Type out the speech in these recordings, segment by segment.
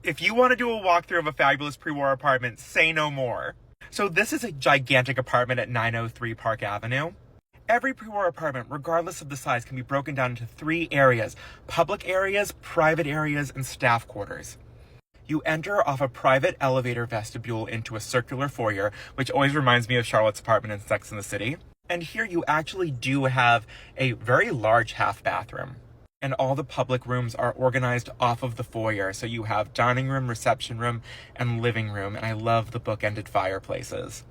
If you want to do a walkthrough of a fabulous pre-war apartment, say no more. So this is a gigantic apartment at 903 Park Avenue. Every pre-war apartment, regardless of the size, can be broken down into 3 areas: public areas, private areas, and staff quarters. You enter off a private elevator vestibule into a circular foyer, which always reminds me of Charlotte's apartment in Sex and the City. And here you actually do have a very large half bathroom. And all the public rooms are organized off of the foyer. So you have dining room, reception room, and living room. And I love the bookended fireplaces.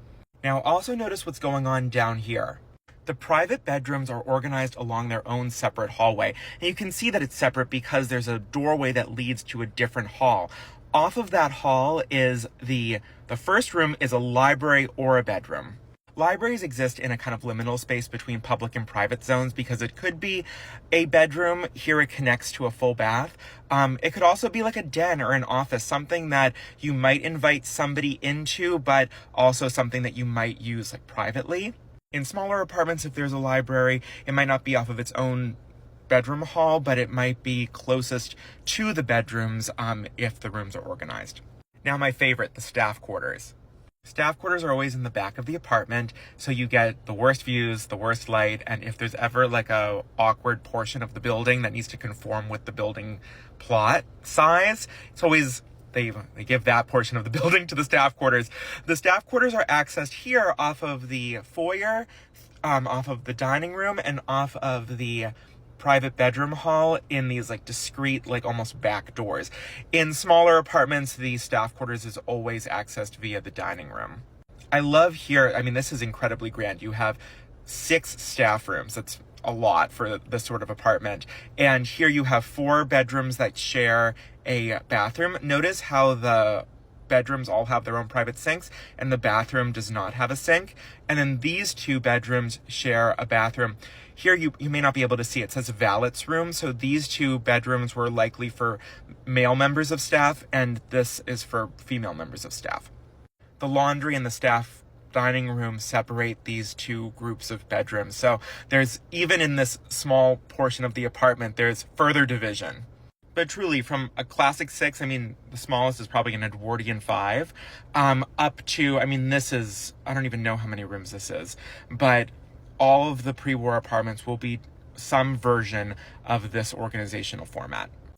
Now also notice what's going on down here. The private bedrooms are organized along their own separate hallway. And you can see that it's separate because there's a doorway that leads to a different hall. Off of that hall is the first room is a library or a bedroom. Libraries exist in a kind of liminal space between public and private zones because it could be a bedroom. Here it connects to a full bath. It could also be like a den or an office, something that you might invite somebody into, but also something that you might use like privately. In smaller apartments, if there's a library, it might not be off of its own bedroom hall, but it might be closest to the bedrooms if the rooms are organized. Now my favorite, the staff quarters. Staff quarters are always in the back of the apartment, so you get the worst views, the worst light, and if there's ever like a awkward portion of the building that needs to conform with the building plot size, it's always they give that portion of the building to the staff quarters. The staff quarters are accessed here off of the foyer, off of the dining room, and off of the private bedroom hall in these like discrete, like almost back doors. In smaller apartments, the staff quarters is always accessed via the dining room. I love here, I mean, this is incredibly grand. You have 6 staff rooms. That's a lot for this sort of apartment. And here you have 4 bedrooms that share a bathroom. Notice how the bedrooms all have their own private sinks and the bathroom does not have a sink. And then these 2 bedrooms share a bathroom. Here you may not be able to see, it says valet's room. So these 2 bedrooms were likely for male members of staff and this is for female members of staff. The laundry and the staff dining room separate these 2 groups of bedrooms. So there's, even in this small portion of the apartment, there's further division. But truly, from a classic 6, I mean, the smallest is probably an Edwardian 5, up to, I mean, this is, I don't even know how many rooms this is, but all of the pre-war apartments will be some version of this organizational format.